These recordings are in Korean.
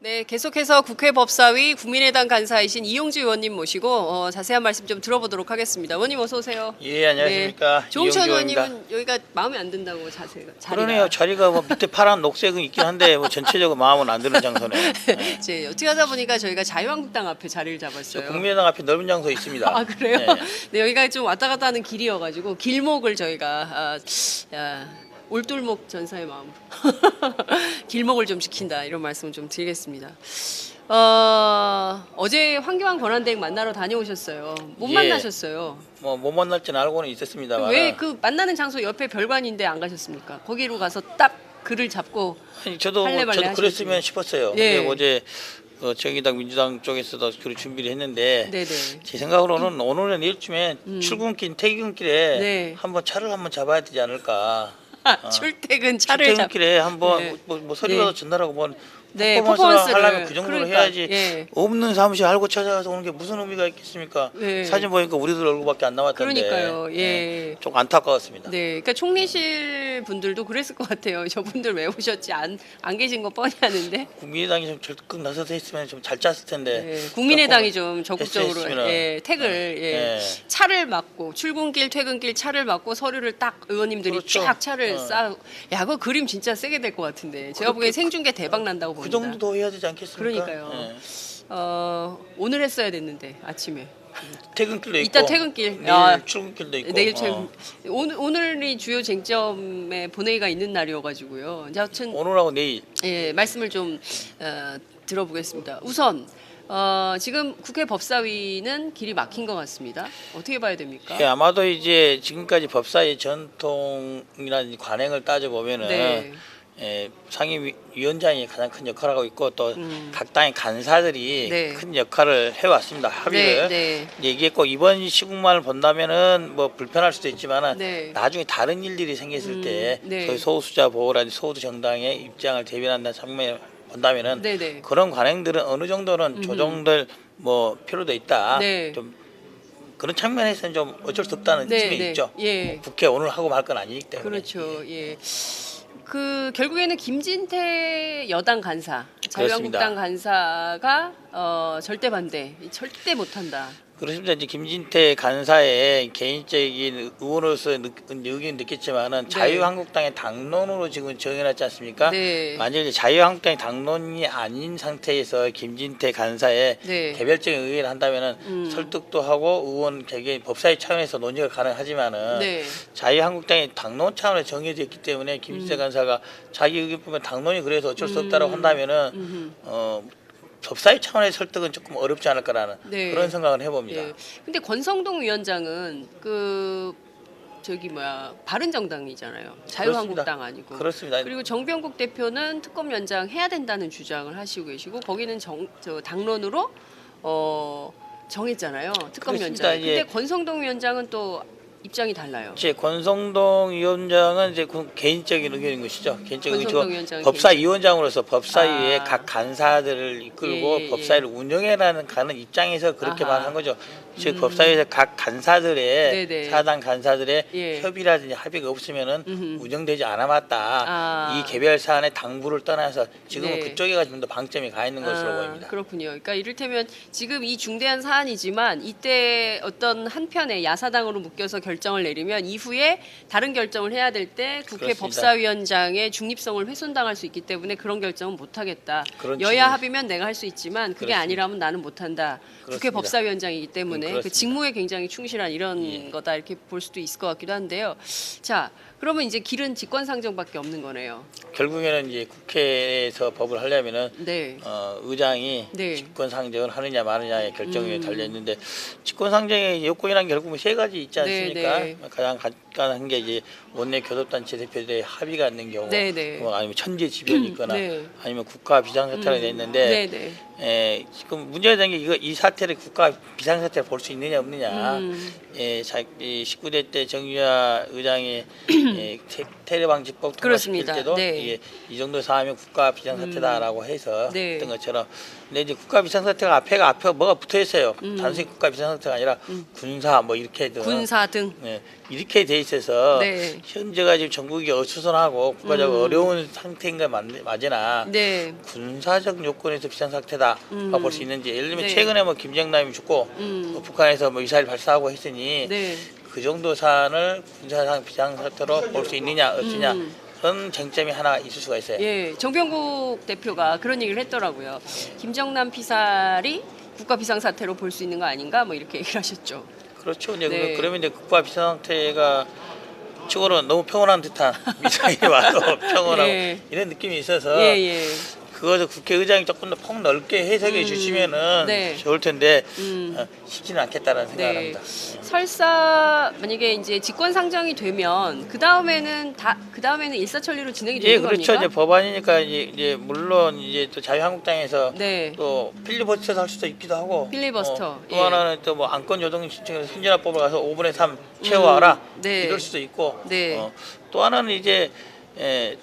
네, 계속해서 국회 법사위 국민의당 간사이신 이용주 의원님 모시고 자세한 말씀 좀 들어보도록 하겠습니다. 의원님 어서 오세요. 예, 안녕하십니까. 네. 조홍천 이용주 의원입니다. 의원님은 여기가 마음에 안 든다고 자리가. 그러네요. 자리가 뭐 밑에 파란 녹색은 있긴 한데 뭐 전체적으로 마음은 안 드는 장소네요. 네. 이제 어떻게 하다 보니까 저희가 자유한국당 앞에 자리를 잡았어요. 국민의당 앞에 넓은 장소 있습니다. 아 그래요? 네. 네, 여기가 좀 왔다 갔다 하는 길이어가지고 길목을 저희가 올돌목 전사의 마음 길목을 좀 지킨다 이런 말씀을 좀 드리겠습니다. 어제 황교안 권한대행 만나러 다녀오셨어요. 못 예. 만나셨어요. 뭐 못 만날지는 알고는 있었습니다만. 왜 그 만나는 장소 옆에 별관인데 안 가셨습니까? 거기로 가서 딱 글을 잡고 아니, 저도 할래발래 그랬으면 싶었어요. 예. 근데 어제 정의당 민주당 쪽에서도 그 준비를 했는데 네네. 제 생각으로는 오늘은 내일쯤에 출근길 퇴근길에 네. 한번 차를 한번 잡아야 되지 않을까. 출퇴근 차를 잡. 출퇴근길에 한번 네. 뭐 서류라도 네. 전달하고 뭐 네, 퍼포먼스를 퍼포먼스를. 하려면 그 정도로 그러니까, 해야지. 예. 없는 사무실 알고 찾아가서 오는 게 무슨 의미가 있겠습니까? 네. 사진 보니까 우리들 얼굴밖에 안 나왔던데. 그러니까요. 예. 좀 안타까웠습니다. 네, 그러니까 총리실 분들도 그랬을 것 같아요. 저분들 왜 오셨지? 안 계신 거 뻔히 아는데. 국민의당이 좀 적극 나서서 했으면 좀 잘 짰을 텐데. 네, 국민의당이 좀 적극적으로 했으면은. 택을 네. 차를 막고 출근길 퇴근길 차를 막고 서류를 딱 의원님들이 그렇죠. 쫙 차를 어. 쌓. 야, 그 그림 진짜 세게 될 것 같은데. 제가 보기엔 생중계 대박 난다고 그 봅니다. 정도 더 해야 되지 않겠습니까? 그러니까요. 예. 오늘 했어야 됐는데 아침에. 퇴근길도 있고. 이따 퇴근길. 내일 아, 출근길도 있고. 내일 오늘이 주요 쟁점의 본회의가 있는 날이어가지고요. 이제 하여튼 오늘하고 내일. 예, 말씀을 좀 들어보겠습니다. 우선 지금 국회 법사위는 길이 막힌 것 같습니다. 어떻게 봐야 됩니까? 예, 아마도 이제 지금까지 법사위 전통이나 관행을 따져 보면은 네. 상임위원장이 가장 큰 역할을 하고 있고 또 각 당의 간사들이 네. 큰 역할을 해왔습니다. 합의를 네. 얘기했고 이번 시국만을 본다면은 뭐 불편할 수도 있지만은 네. 나중에 다른 일들이 생겼을 때 네. 소위 소수자 보호라든지 소수 정당의 입장을 대변한다는 측면을 본다면은 네. 그런 관행들은 어느 정도는 조정될 뭐 필요도 있다. 네. 좀 그런 측면에서는 좀 어쩔 수 없다는 측면이 있죠. 예. 뭐 국회 오늘 하고 말 건 아니기 때문에. 그렇죠. 예. 그 결국에는 김진태 여당 간사, 자유한국당 간사가 절대 반대, 절대 못한다. 그렇습니다. 이제 김진태 간사의 개인적인 의원으로서 의견 느꼈지만은 자유한국당의 당론으로 지금 정해놨지 않습니까? 네. 만약에 자유한국당의 당론이 아닌 상태에서 김진태 간사의 네. 개별적인 의견을 한다면은 설득도 하고 의원 개개 법사위 차원에서 논의가 가능하지만은 네. 자유한국당의 당론 차원에 정해져 있기 때문에 김진태 간사가 자기 의견 보면 당론이 그래서 어쩔 수 없다라고 한다면은 법사위 차원의 설득은 조금 어렵지 않을까라는 네. 그런 생각을 해봅니다. 예. 근데 권성동 위원장은 바른정당이잖아요. 자유한국당 아니고. 그렇습니다. 그리고 정병국 대표는 특검 연장 해야 된다는 주장을 하시고 계시고 거기는 당론으로 정했잖아요. 특검 그렇습니다. 연장. 예. 근데 권성동 위원장은 또 입장이 달라요. 이제 권성동 위원장은 이제 그 개인적인 의견인 것이죠. 개인적인 권성동 위원장은 법사위원장으로서 법사위의 아. 각 간사들을 이끌고 예. 법사위를 운영해라는 가는 입장에서 그렇게 아하. 말한 거죠. 즉 법사위에서 각 간사들의 네네. 사당 간사들의 예. 협의라든지 합의가 없으면은 운영되지 않아 맞다. 아. 이 개별 사안의 당부를 떠나서 지금은 네. 그쪽에가 좀 더 방점이 가 있는 것으로 보입니다. 그렇군요. 그러니까 이를테면 지금 이 중대한 사안이지만 이때 어떤 한편의 야사당으로 묶여서 결정을 내리면 이후에 다른 결정을 해야 될 때 국회 그렇습니다. 법사위원장의 중립성을 훼손당할 수 있기 때문에 그런 결정은 못하겠다. 그런 여야 측면이- 합의면 내가 할 수 있지만 그게 그렇습니다. 아니라면 나는 못한다. 국회 그렇습니다. 법사위원장이기 때문에 그 그렇습니다. 직무에 굉장히 충실한 이런 예. 거다 이렇게 볼 수도 있을 것 같기도 한데요. 자, 그러면 이제 길은 직권상정밖에 없는 거네요. 결국에는 이제 국회에서 법을 하려면은 네. 의장이 네. 직권상정을 하느냐 마느냐의 결정에 달려 있는데 직권상정의 요건이란 결국은 세 가지 있지 않습니까? 네. 가장 간단한 게 이제 원내 교섭단체 대표들의 합의가 있는 경우, 네, 네. 뭐 아니면 천재지변이 있거나 네. 아니면 국가 비상사태가 됐는데 네네. 지금 문제가 되는 게 이 사태를 국가 비상사태를 볼 수 있느냐 없느냐. 이 19대 때 정유라 의장이 테러방지법 통과시킬 그렇습니다. 때도 네. 이게 이 정도 사안이면 국가 비상사태다라고 해서 네. 했던 것처럼 근데 이제 국가 비상사태가 앞에 뭐가 붙어 있어요. 단순히 국가 비상사태가 아니라 군사 뭐 이렇게 등 군사 등 네, 이렇게 돼 있어서 네. 현재가 지금 전국이 어수선하고 국가적으로 어려운 상태인 건 맞으나 네. 군사적 요건에서 비상 상태다 볼 수 있는지, 예를 들면 네. 최근에 뭐 김정남이 죽고 또 북한에서 뭐 미사일 발사하고 했으니 네. 그 정도 사안을 군사상 비상 상태로 볼 수 있느냐 없느냐 그런 쟁점이 하나 있을 수가 있어요. 예, 정병국 대표가 그런 얘기를 했더라고요. 김정남 피살이 국가 비상사태로 볼 수 있는 거 아닌가? 뭐 이렇게 얘기를 하셨죠. 그렇죠. 이제 네. 그러면 이제 국가 비상 상태가 치고는 너무 평온한 듯한 미사일이 와도 평온하고 예. 이런 느낌이 있어서 예, 예. 그것을 국회의장이 조금 더 폭넓게 해석해 주시면은 네. 좋을 텐데 쉽지는 않겠다는 생각을 네. 합니다. 설사 만약에 이제 직권 상정이 되면 그 다음에는 일사천리로 진행이 되는 예, 그렇죠. 겁니까? 이제 법안이니까 이제 물론 이제 또 자유한국당에서 네. 또 필리버스터 할 수도 있기도 하고 필리버스터, 또 예. 하나는 또 뭐 안건 조정 신청에서 현진화법을 가서 5분의 3 채워와라 네. 이럴 수도 있고 네. 또 하나는 이제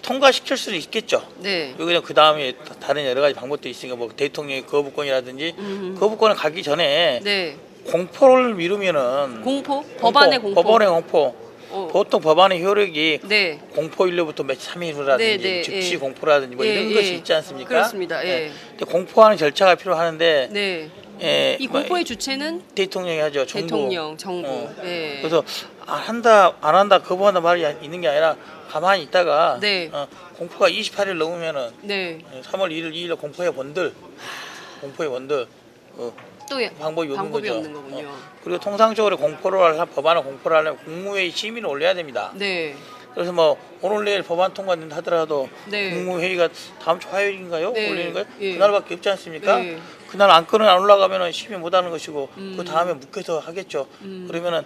통과시킬 수도 있겠죠. 네. 여기는 그 다음에 다른 여러 가지 방법도 있으니까 뭐 대통령의 거부권이라든지 거부권을 가기 전에 네. 공포를 미루면은 공포? 법안의 공포. 법안의 공포. 어. 보통 법안의 효력이 네. 공포일로부터 몇 3일 후라든지 네, 네, 즉시 예. 공포라든지 뭐 이런 예, 것이 예. 있지 않습니까? 그렇습니다. 예. 근데 공포하는 절차가 필요하는데 네. 이 뭐 공포의 주체는 대통령이 하죠. 정부. 대통령, 정부. 네. 그래서 안 한다 거부한다 말이 있는 게 아니라 가만히 있다가 네. 공포가 28일 넘으면은 네. 3월 1일 2일 공포의 원들 또 방법이 없는 거죠. 없는 거군요. 그리고 통상적으로 법안을 공포를 하려면 국무회의 심의를 올려야 됩니다. 네. 그래서 뭐 오늘 내일 법안 통과된다 하더라도 네. 국무회의가 다음 주 화요일인가요? 네. 올리는가요? 예. 그날밖에 없지 않습니까? 네. 그날 안건은 안 올라가면 심의 못하는 것이고 그 다음에 묵혀서 하겠죠. 그러면은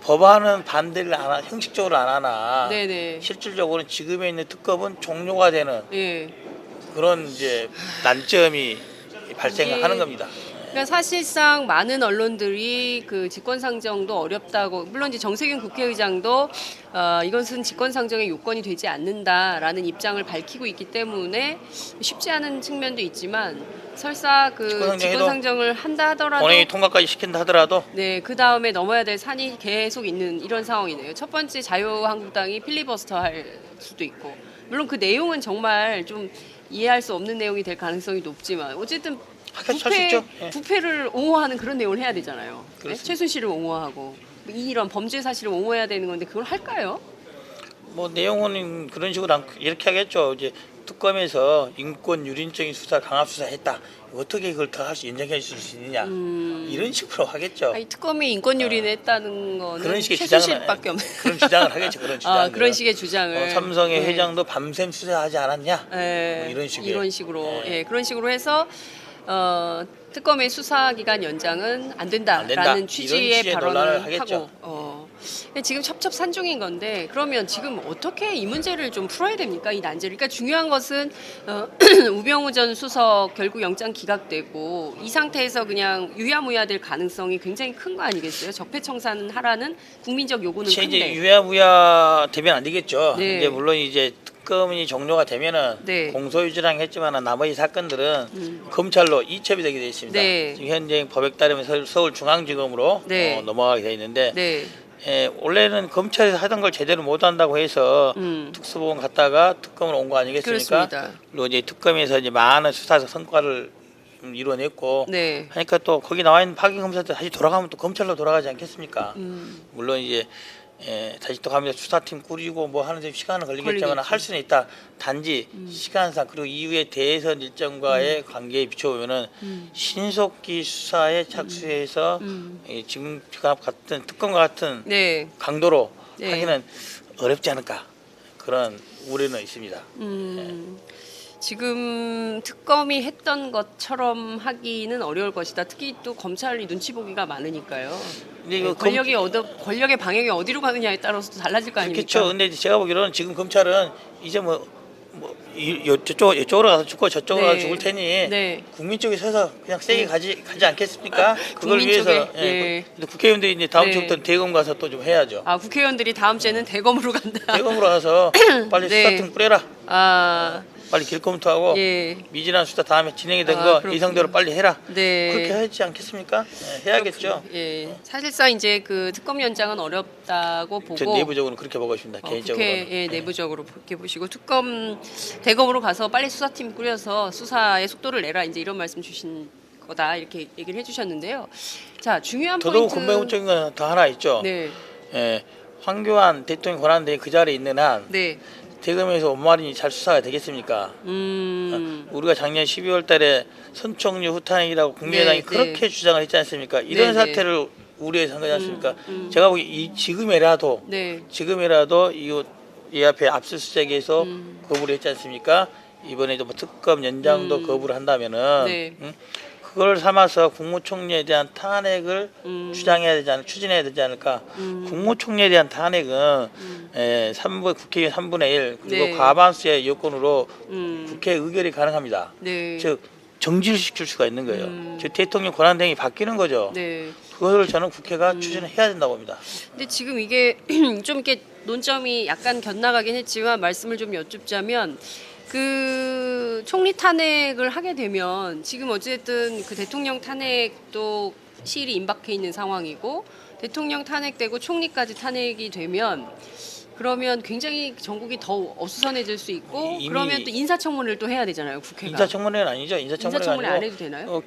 법안은 반대를 형식적으로 안 하나 네네. 실질적으로는 지금에 있는 특검은 종료가 되는 예. 그런 이제 난점이 발생하는 겁니다. 그러니까 사실상 많은 언론들이 그 직권상정도 어렵다고, 물론 이제 정세균 국회의장도 이것은 직권상정의 요건이 되지 않는다라는 입장을 밝히고 있기 때문에 쉽지 않은 측면도 있지만, 설사 그 직권상정을 한다 하더라도 본회의 통과까지 시킨다 하더라도 네, 그 다음에 넘어야 될 산이 계속 있는 이런 상황이네요. 첫 번째 자유한국당이 필리버스터 할 수도 있고, 물론 그 내용은 정말 좀 이해할 수 없는 내용이 될 가능성이 높지만 어쨌든 부패를 옹호하는 그런 내용을 해야 되잖아요. 네? 최순실을 옹호하고 이런 범죄 사실을 옹호해야 되는 건데 그걸 할까요? 뭐 내용은 그런 식으로 이렇게 하겠죠. 이제 특검에서 인권 유린적인 수사 강압 수사했다. 어떻게 그걸 더 할 수 인정해 줄 수 있느냐 이런 식으로 하겠죠. 아니, 특검이 인권 유린을 했다는 거는 그런 식의 최순실밖에 없는 그런 주장을 하겠죠. 그런 주장. 그런 식의 주장을 삼성의 회장도 밤샘 수사하지 않았냐? 뭐 이런 식으로 예, 그런 식으로 해서 특검의 수사 기간 연장은 안 된다라는 취지의 발언을 하고 지금 첩첩산중인 건데, 그러면 지금 어떻게 이 문제를 좀 풀어야 됩니까? 이 난제를. 그러니까 중요한 것은 우병우 전 수석 결국 영장 기각되고 이 상태에서 그냥 유야무야 될 가능성이 굉장히 큰 거 아니겠어요? 적폐청산 하라는 국민적 요구는 이제 큰데. 유야무야 되면 안 되겠죠. 네. 이제 물론 이제 특검이 종료가 되면은 네. 공소유지랑 했지만 나머지 사건들은 검찰로 이첩이 되게 되어 있습니다. 네. 지금 현재 법에 따르면 서울중앙지검으로 네. 넘어가게 되어 있는데 네. 원래는 검찰에서 하던 걸 제대로 못한다고 해서 특수보건 갔다가 특검으로 온 거 아니겠습니까? 그렇습니다. 그리고 이제 특검에서 이제 많은 수사적 성과를 이뤄냈고 네. 하니까 또 거기 나와 있는 파견 검사들 다시 돌아가면 또 검찰로 돌아가지 않겠습니까? 물론 이제 다시 또 가면서 수사팀 꾸리고 뭐 하는데 시간은 걸리겠지만 할 수는 있다. 단지 시간상 그리고 이후에 대선 일정과의 관계에 비춰보면은 신속히 수사에 착수해서 지금 같은 특검과 같은 네. 강도로 네. 하기는 어렵지 않을까 그런 우려는 있습니다. 지금 특검이 했던 것처럼 하기는 어려울 것이다. 특히 또 검찰이 눈치 보기가 많으니까요. 근데 이거 권력의 방향이 어디로 가느냐에 따라서 또 달라질 거 아닙니까? 그렇죠. 근데 제가 보기로는 지금 검찰은 이제 이쪽으로 가서 죽고 저쪽으로 가서 죽을 테니 네. 국민 쪽에 서서 그냥 세게 가지 않겠습니까? 그걸 국민 위해서 쪽에, 예. 국회의원들이 이제 다음 네. 주부터 대검 가서 또 좀 해야죠. 국회의원들이 다음 주에는 대검으로 간다. 대검으로 가서 빨리 네. 수사팀 꾸려라. 빨리 길검토하고 예. 미진한 수사 다음에 진행이 된 거 그렇군요. 이성대로 빨리 해라. 네. 그렇게 하지 않겠습니까? 네, 해야겠죠. 예. 사실상 이제 그 특검 연장은 어렵다고 보고 전 내부적으로 그렇게 보고 있습니다. 개인적으로. 국회 예, 내부적으로 그렇게 보시고 특검 대검으로 가서 빨리 수사팀 꾸려서 수사의 속도를 내라 이제 이런 말씀 주신 거다 이렇게 얘기를 해주셨는데요. 자 중요한 더더욱 포인트. 근본적인 건 더 하나 있죠. 네. 예, 황교안 대통령 권한대행 그 자리에 있는 한 네. 대검에서 온마린이 잘 수사가 되겠습니까? 우리가 작년 12월 달에 선총류 후탄핵이라고 국민의당이 네, 그렇게 네. 주장을 했지 않습니까? 이런 네, 사태를 우려해서 한 거지 않습니까? 제가 보기 지금이라도 네. 이 앞에 압수수색에서 거부를 했지 않습니까? 이번에도 뭐 특검 연장도 거부를 한다면은 네. 그걸 삼아서 국무총리에 대한 탄핵을 추진해야 되지 않을까? 국무총리에 대한 탄핵은 3분 국회의원 3분의 1 그리고 네. 과반수의 여건으로 국회 의결이 가능합니다. 네. 즉 정지시킬 수가 있는 거예요. 즉 대통령 권한대행이 바뀌는 거죠. 네. 그것을 저는 국회가 추진해야 된다고 봅니다. 근데 지금 이게 좀 이렇게 논점이 약간 곁나가긴 했지만 말씀을 좀 여쭙자면 그 총리 탄핵을 하게 되면 지금 어쨌든 그 대통령 탄핵도 시일이 임박해 있는 상황이고 대통령 탄핵되고 총리까지 탄핵이 되면 그러면 굉장히 전국이 더 어수선해질 수 있고 이미 그러면 또 인사청문회를 또 해야 되잖아요 국회가. 인사청문회는 아니죠. 인사청문회가 인사청문회 아니고 안 해도 되나요?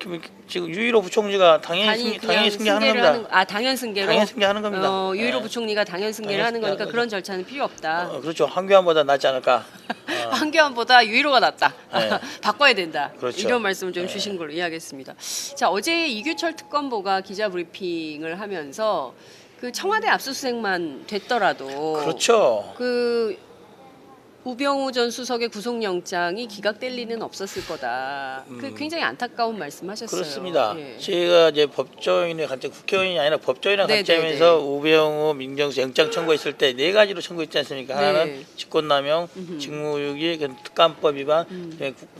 지금 유일호 부총리가 당연히 승계하는 겁니다. 당연 승계로. 당연 승계하는 겁니다. 유일호 네. 부총리가 당연 승계를 당연 하는 거니까 승계하는 그런 절차는 필요 없다. 그렇죠. 황교안보다 낫지 않을까. 황교안보다 유일호가 낫다. 네. 바꿔야 된다. 그렇죠. 이런 말씀을 좀 네. 주신 걸로 이해하겠습니다. 자 어제 이규철 특검보가 기자 브리핑을 하면서 그 청와대 압수수색만 됐더라도 그렇죠. 그 우병우 전 수석의 구속영장이 기각될 리는 없었을 거다. 그 굉장히 안타까운 말씀하셨어요. 그렇습니다. 예. 제가 이제 법조인의 관점, 국회의원이 아니라 법조인의 네, 관점에서 네, 네. 우병우, 민정수 영장 청구했을 때 네 가지로 청구했지 않습니까? 네. 하나는 직권남용, 직무유기, 특감법 위반,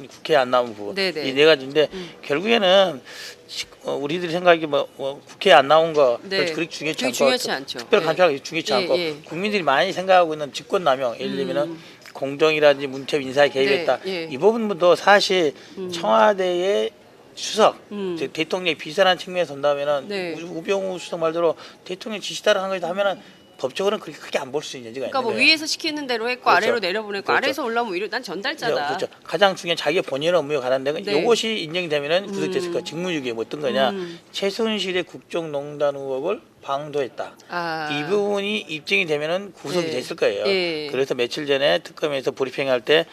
국회에 안 나온 부분. 네, 네. 이 네 가지인데 결국에는 우리들이 생각하기 뭐 국회에 안 나온 거 네. 그렇게 중요치 그게 않고 중요하지 않죠. 특별 예. 감찰이 중요치 예, 않고 예. 국민들이 많이 생각하고 있는 직권남용 예를 들면은 공정이라든지 문체부 인사에 개입했다. 네, 예. 이 부분도 사실 청와대의 수석, 즉 대통령의 비서라는 측면에서 본다면은 네. 우병우 수석 말대로 대통령 지시 따라 한 거다 하면은 법적으로는 그렇게 크게 안 볼 수 있는 여지가 그러니까 뭐 있는 거예요. 위에서 시키는 대로 했고 그렇죠. 아래로 내려보냈고 그렇죠. 아래에서 올라오면 오히려 난 전달자다. 그렇죠. 가장 중요한 자기의 본인의 업무에 관한된 네. 이것이 인정이 되면은 구속됐을 거야. 직무유기에 뭐 어떤 거냐? 최순실의 국정농단 의혹을 방도했다. 아. 이 부분이 입증이 되면은 구속이 네. 됐을 거예요. 예. 그래서 며칠 전에 특검에서 브리핑할 때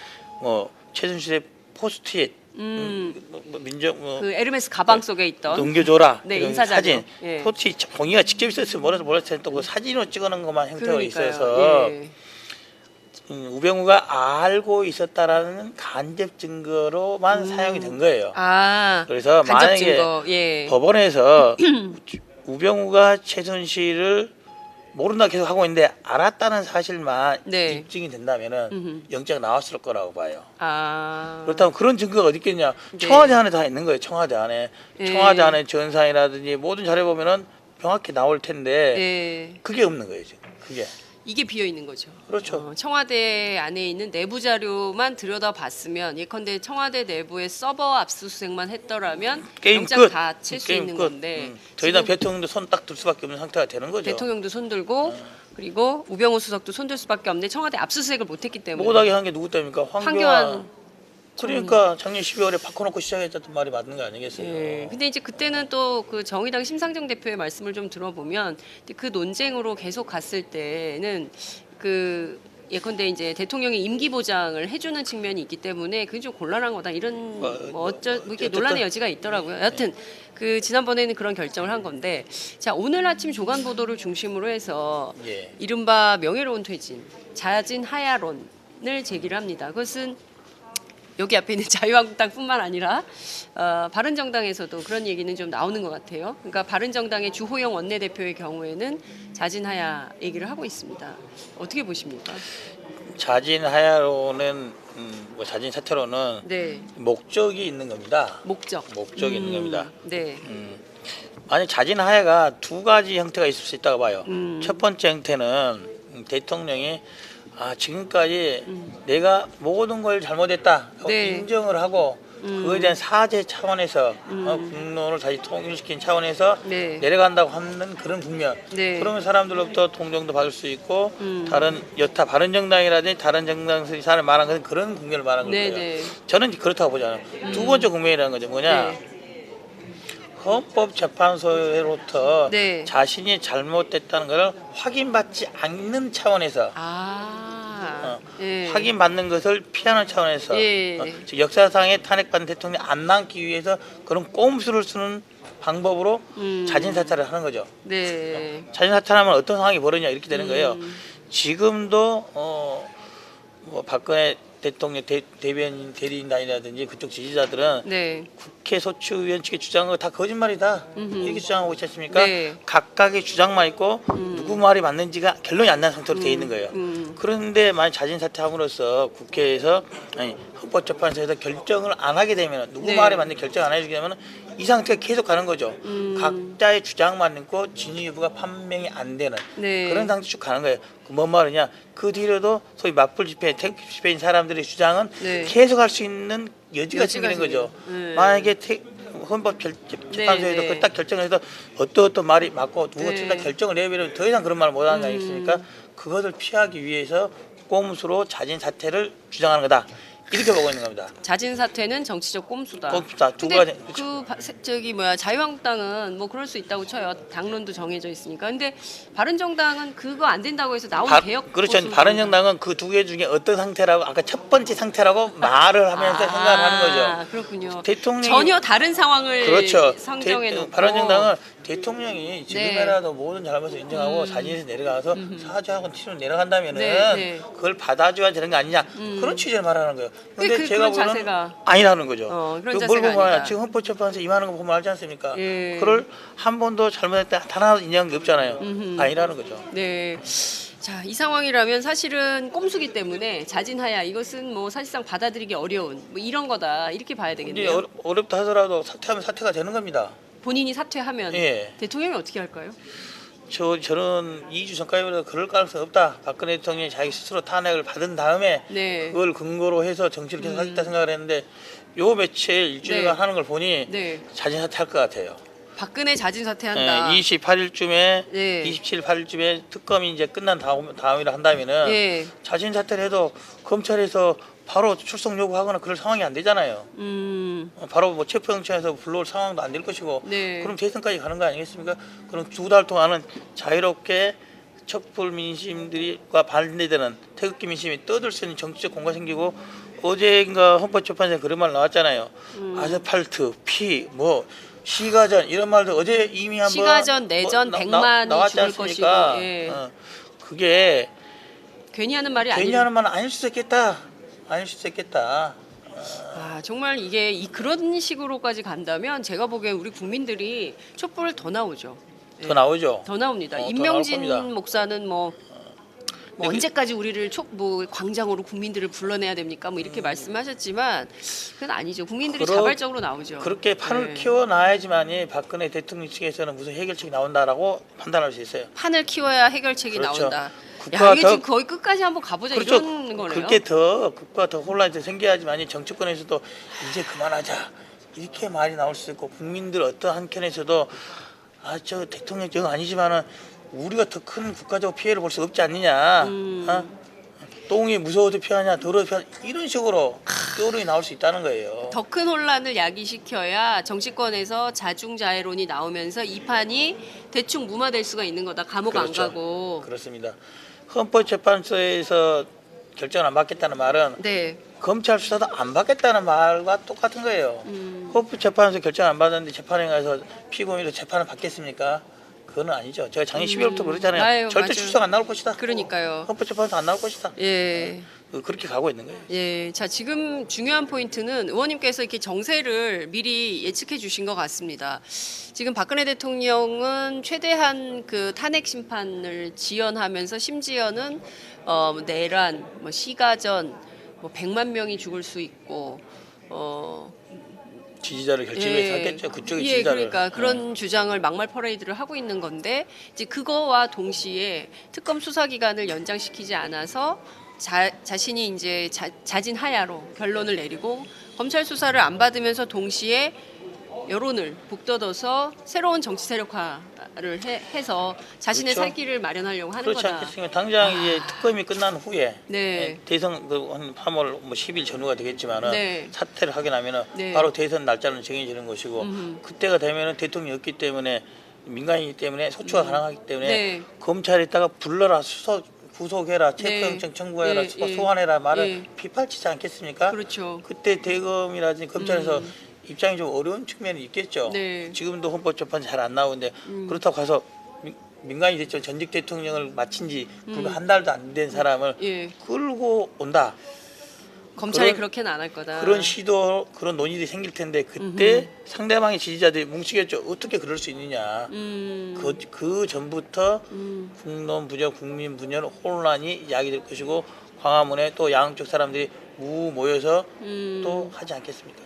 뭐 최순실의 포스트잇, 그 에르메스 가방 속에 있던 넘겨줘라. 네, 이런 인사자료. 사진. 예. 포스트잇 본인가 직접 있었으면 몰랐을 텐데 또그 사진으로 찍어놓은 것만 형태가 그러니까요. 있어서 예. 우병우가 알고 있었다라는 간접 증거로만 사용이 된 거예요. 아. 그래서 간접 만약에 증거. 예. 법원에서 우병우가 최순실을 모른다 계속 하고 있는데 알았다는 사실만 네. 입증이 된다면은 영장 나왔을 거라고 봐요. 아. 그렇다면 그런 증거가 어디 있겠냐? 네. 청와대 안에 다 있는 거예요. 청와대 안에 예. 청와대 안에 전산이라든지 모든 자료 보면은 명확히 나올 텐데 예. 그게 없는 거예요 지금. 그게 이게 비어 있는 거죠. 그렇죠. 청와대 안에 있는 내부 자료만 들여다봤으면 예컨대 청와대 내부의 서버 압수수색만 했더라면 게임 영장 끝. 다 칠 수 게임 있는 끝. 건데 더 이상 지금 대통령도 손 딱 들 수밖에 없는 상태가 되는 거죠. 대통령도 손들고 그리고 우병우 수석도 손들 수밖에 없는데 청와대 압수수색을 못했기 때문에 못하게 한 게 누구 때문입니까? 황교안 그러니까 작년 12월에 바꿔놓고 시작했던 말이 맞는 거 아니겠어요? 예. 근데 이제 그때는 또 그 정의당 심상정 대표의 말씀을 좀 들어보면 그 논쟁으로 계속 갔을 때는 그 예컨대 이제 대통령이 임기 보장을 해주는 측면이 있기 때문에 그게 좀 곤란한 거다 이런 뭐 이렇게 논란의 여지가 있더라고요. 여하튼 그 지난번에는 그런 결정을 한 건데 자 오늘 아침 조간 보도를 중심으로 해서 예. 이른바 명예로운 퇴진, 자진 하야론을 제기를 합니다. 그것은 여기 앞에 있는 자유한국당뿐만 아니라 바른정당에서도 그런 얘기는 좀 나오는 것 같아요. 그러니까 바른정당의 주호영 원내대표의 경우에는 자진하야 얘기를 하고 있습니다. 어떻게 보십니까? 자진 하야로는 뭐 자진 사퇴로는 네, 목적이 있는 겁니다. 목적이 있는 겁니다. 네, 만약 자진 하야가 두 가지 형태가 있을 수 있다고 봐요. 첫 번째 형태는 대통령이 지금까지 내가 모든 걸 잘못했다 네. 인정을 하고 그거에 대한 사죄 차원에서 국론을 다시 통일시킨 차원에서 네. 내려간다고 하는 그런 국면. 네. 그러면 사람들로부터 동정도 받을 수 있고 다른 여타 바른정당이라든지 다른 정당들이 사람 말한 것은 그런 국면을 말하는 네, 거예요. 네. 저는 그렇다고 보잖아요. 두 번째 국면이라는 거죠. 뭐냐? 네. 헌법재판소로부터 네. 자신이 잘못됐다는 것을 확인받지 않는 차원에서 예. 확인받는 것을 피하는 차원에서 예. 즉 역사상에 탄핵받은 대통령이 안 남기 위해서 그런 꼼수를 쓰는 방법으로 자진사퇴를 하는 거죠. 네. 자진사퇴하면 어떤 상황이 벌어지냐 이렇게 되는 거예요. 지금도 뭐 박근혜 대통령 대변인 대리인단이라든지 그쪽 지지자들은 네. 국회 소추위원 측의 주장은 다 거짓말이다 이렇게 주장하고 있지 않습니까? 네. 각각의 주장만 있고 누구 말이 맞는지가 결론이 안 난 상태로 돼 있는 거예요. 그런데 만약 자진사퇴함으로써 국회에서 헌법재판소에서 결정을 안 하게 되면 누구 네. 말이 맞는지 결정 안 해주게 되면 이 상태가 계속 가는 거죠. 각자의 주장만 있고 진위 여부가 판명이 안 되는 네. 그런 상태 쭉 가는 거예요. 뭔 말이냐? 그 뒤로도 소위 맞불 집회, 태극기 집회인 사람들의 주장은 네. 계속 할 수 있는 여지가 생기는 거죠. 네. 만약에 헌법재판소에서 네. 그 딱 결정을 해서 어떤 말이 맞고 누가 네. 딱 결정을 내버리면 더 이상 그런 말을 못 하는 거 아니겠습니까? 그것을 피하기 위해서 꼼수로 자진사퇴를 주장하는 거다. 이렇게 보고 있는 겁니다. 자진 사퇴는 정치적 꼼수다. 꼼수다. 두 근데 가지. 저기 자유한국당은 뭐 그럴 수 있다고 쳐요. 당론도 정해져 있으니까. 근데 바른정당은 그거 안 된다고 해서 나온 개혁. 그렇죠. 보수 바른정당은 그 두 개 중에 어떤 상태라고 아까 첫 번째 상태라고 말을 하면서 생각을 하는 거죠. 그렇군요. 대통령이 전혀 다른 상황을 그렇죠. 상정해 놓고. 바른정당은 대통령이 지금이라도 모든 잘못을 인정하고 자진해서 내려가서 사죄하고 티로 내려간다면은 네. 그걸 받아줘야 되는 거 아니냐 그런 취지를 말하는 거예요. 근데 그런 보는 자세가 아니라는 거죠. 그런 뭘 자세가 보면 아니다. 지금 헌법재판소 임하는 거 보면 알지 않습니까? 예. 그걸 한 번도 잘못했다 단 하나도 인정한 게 없잖아요. 아니라는 거죠. 네. 자, 이 상황이라면 사실은 꼼수기 때문에 자진하야 이것은 뭐 사실상 받아들이기 어려운 뭐 이런 거다 이렇게 봐야 이제 되겠네요. 어렵다 하더라도 사퇴하면 사퇴가 되는 겁니다. 본인이 사퇴하면 예. 대통령이 어떻게 할까요? 저는 2주 전까지보다 그럴 가능성이 없다. 박근혜 대통령이 자기 스스로 탄핵을 받은 다음에 네. 그걸 근거로 해서 정치를 계속 하겠다 생각을 했는데 요 며칠 일주일간 네. 하는 걸 보니 네. 자진사퇴할 것 같아요. 박근혜 자진 사퇴한다. 28일쯤에 네. 27일, 8일쯤에 특검이 이제 끝난 다음이라 한다면은 예. 자진사퇴를 해도 검찰에서 바로 출석 요구하거나 그럴 상황이 안 되잖아요. 바로 뭐 체포영장에서 불러올 상황도 안 될 것이고 네. 그럼 대선까지 가는 거 아니겠습니까? 그럼 두 달 동안은 자유롭게 척불 민심들과 반대되는 태극기 민심이 떠들 수 있는 정치적 공간이 생기고 어제인가 헌법재판소에 그런 말 나왔잖아요. 아스팔트, 피, 뭐 시가전 이런 말도 어제 이미 한번 시가전, 내전 100만이 나왔지 죽을 않습니까? 것이고, 예. 그게 괜히 하는 말이 괜히 아니에요. 하는 말은 아닐 수도 있겠다. 아닐 수도 있겠다. 정말 이게 그런 식으로까지 간다면 제가 보기엔 우리 국민들이 촛불 더 나오죠. 더 나오죠. 더 나옵니다. 더 나올 임명진 겁니다. 목사는 뭐 언제까지 우리를 광장으로 국민들을 불러내야 됩니까? 뭐 이렇게 말씀하셨지만 그건 아니죠. 국민들이 자발적으로 나오죠. 그렇게 판을 네. 키워놔야지만이 박근혜 대통령 측에서는 무슨 해결책이 나온다라고 판단할 수 있어요. 판을 키워야 해결책이 그렇죠. 나온다. 국가가 야, 이게 더- 지금 거의 끝까지 한번 가보자 그렇죠. 이런 거네요. 그렇게 더 국가 더 혼란이 더 생겨야지만이 정치권에서도 이제 그만하자 이렇게 말이 나올 수 있고 국민들 어떤 한켠에서도 저 대통령 정 아니지만은 우리가 더 큰 국가적 피해를 볼 수 없지 않느냐. 똥이 무서워도 피하냐 더러워도 피하냐 이런 식으로 떠오르게 나올 수 있다는 거예요. 더 큰 혼란을 야기시켜야 정치권에서 자중자애론이 나오면서 이 판이 대충 무마될 수가 있는 거다. 감옥 그렇죠. 안 가고. 그렇습니다. 헌법재판소에서 결정을 안 받겠다는 말은 네. 검찰 수사도 안 받겠다는 말과 똑같은 거예요. 헌법재판소 결정 안 받았는데 재판에 가서 피고인으로 재판을 받겠습니까? 그건 아니죠. 제가 작년 12월부터 그랬잖아요. 아유, 절대 맞아요. 출석 안 나올 것이다. 그러니까요. 헌법재판소 안 나올 것이다. 예. 그렇게 가고 있는 거예요. 예. 자, 지금 중요한 포인트는 의원님께서 이렇게 정세를 미리 예측해 주신 것 같습니다. 지금 박근혜 대통령은 최대한 그 탄핵 심판을 지연하면서 심지어는 내란, 뭐 시가전, 뭐 100만 명이 죽을 수 있고 지지자를 결집해서 하겠죠. 그쪽의 예, 지지자를. 그러니까 그런 주장을 막말 퍼레이드를 하고 있는 건데 이제 그거와 동시에 특검 수사 기간을 연장시키지 않아서 자신이 이제 자진 하야로 결론을 내리고 검찰 수사를 안 받으면서 동시에 여론을 북돋아서 새로운 정치 세력화를 해서 자신의 그렇죠. 살 길을 마련하려고 하는 그렇지 거다. 않겠습니까? 당장 이제 특검이 끝난 후에 네. 대선 한 3월 뭐 10일 전후가 되겠지만은 네. 사퇴를 하게 나면은 네. 바로 대선 날짜는 정해지는 것이고 그때가 되면은 대통령이었기 때문에 민간이기 때문에 소추가 가능하기 때문에 네. 검찰에다가 불러라 구속해라 네. 체포영장 청구해라 예, 예. 소환해라 말을 예. 빗발치지 않겠습니까? 그렇죠. 그때 대검이라든지 검찰에서 입장이 좀 어려운 측면이 있겠죠. 네. 지금도 헌법재판이 잘 안 나오는데 그렇다고 가서 민간이 됐죠. 전직 대통령을 마친 지 불과 한 달도 안 된 사람을 예. 끌고 온다. 검찰이 그런- 그렇게는 안 할 거다. 그런 시도 그런 논의들이 생길 텐데 그때 상대방의 지지자들이 뭉치겠죠. 어떻게 그럴 수 있느냐. 그 전부터 국론 부정 국민 분열 혼란이 야기될 것이고 광화문에 또 양쪽 사람들이 모여서 또 하지 않겠습니까?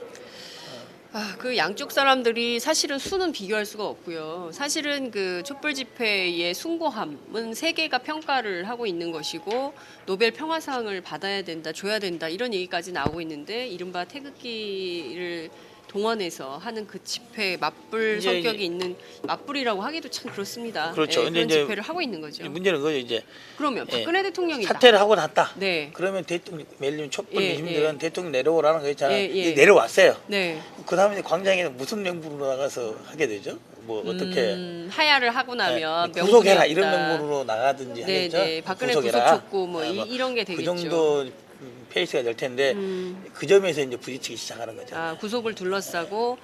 그 양쪽 사람들이 사실은 수는 비교할 수가 없고요. 사실은 그 촛불 집회의 숭고함은 세계가 평가를 하고 있는 것이고 노벨 평화상을 받아야 된다, 줘야 된다 이런 얘기까지 나오고 있는데 이른바 태극기를 동원해서 하는 그 집회 맞불 이제 성격이 있는 맞불이라고 하기도 참 그렇습니다. 그렇죠. 예, 근데 그런 이제 집회를 하고 있는 거죠. 문제는 그거죠. 이제 그러면 박근혜 대통령이 사퇴를 하고 났다. 네. 그러면 대통령 예를 들면 촛불 예, 민심들은 대통령 내려오라는 거 있잖아요. 예, 예. 내려왔어요. 네. 그 다음에 광장에 무슨 명분으로 나가서 하게 되죠? 뭐 어떻게 하야를 하고 나면 네, 구속해라 명분이 이런 없다. 명분으로 나가든지 네, 하겠죠. 네. 박근혜 구속해라. 구속 촉구 뭐 아, 이런 게 그 되겠죠. 정도 페이스가 될 텐데 그 점에서 이제 부딪히기 시작하는 거죠. 구속을 둘러싸고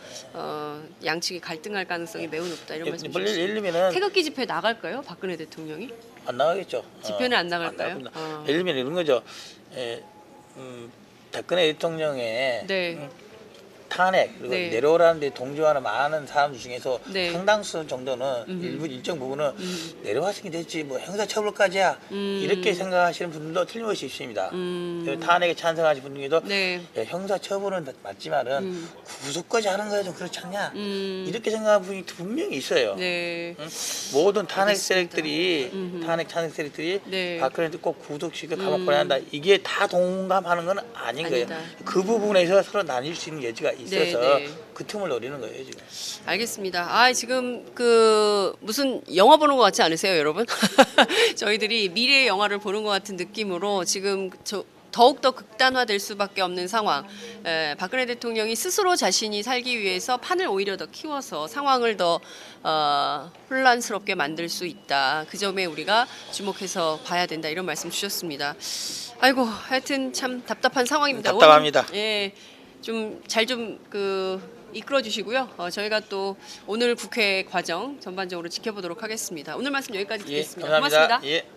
양측이 갈등할 가능성이 매우 높다 이런 말씀 예를 주셨습니다. 들면은 태극기 집회 나갈까요? 박근혜 대통령이? 안 나가겠죠. 집회는 안 나갈까요? 나갑니다. 어. 예를 들면 이런 거죠. 박근혜 대통령의 네. 탄핵 그리고 네. 내려오라는 데 동조하는 많은 사람들 중에서 네. 상당수 정도는 일정 부분은 내려왔으니 됐지 뭐 형사처벌까지야 이렇게 생각하시는 분들도 틀림없이 있습니다. 탄핵에 찬성하시는 분 중에도 네. 형사처벌은 맞지만은 구속까지 하는 거야 좀 그렇지 않냐 이렇게 생각하는 분이 분명히 있어요. 네. 모든 탄핵 알겠습니다. 세력들이 탄핵 찬성 세력들이 네. 박근혜를 꼭 구속시켜 감옥 보내야 한다. 이게 다 동감하는 건 아닌 거예요. 아니다. 그 부분에서 서로 나뉠 수 있는 여지가 있어서 네. 그 틈을 노리는 거예요 지금. 알겠습니다. 지금 그 무슨 영화 보는 것 같지 않으세요, 여러분? 저희들이 미래의 영화를 보는 것 같은 느낌으로 지금 더욱더 극단화될 수밖에 없는 상황. 박근혜 대통령이 스스로 자신이 살기 위해서 판을 오히려 더 키워서 상황을 더 혼란스럽게 만들 수 있다. 그 점에 우리가 주목해서 봐야 된다. 이런 말씀 주셨습니다. 아이고, 하여튼 참 답답한 상황입니다. 답답합니다. 오늘, 예, 좀 잘 좀 이끌어 주시고요. 저희가 또 오늘 국회 과정 전반적으로 지켜보도록 하겠습니다. 오늘 말씀 여기까지 예, 듣겠습니다. 감사합니다. 고맙습니다. 예.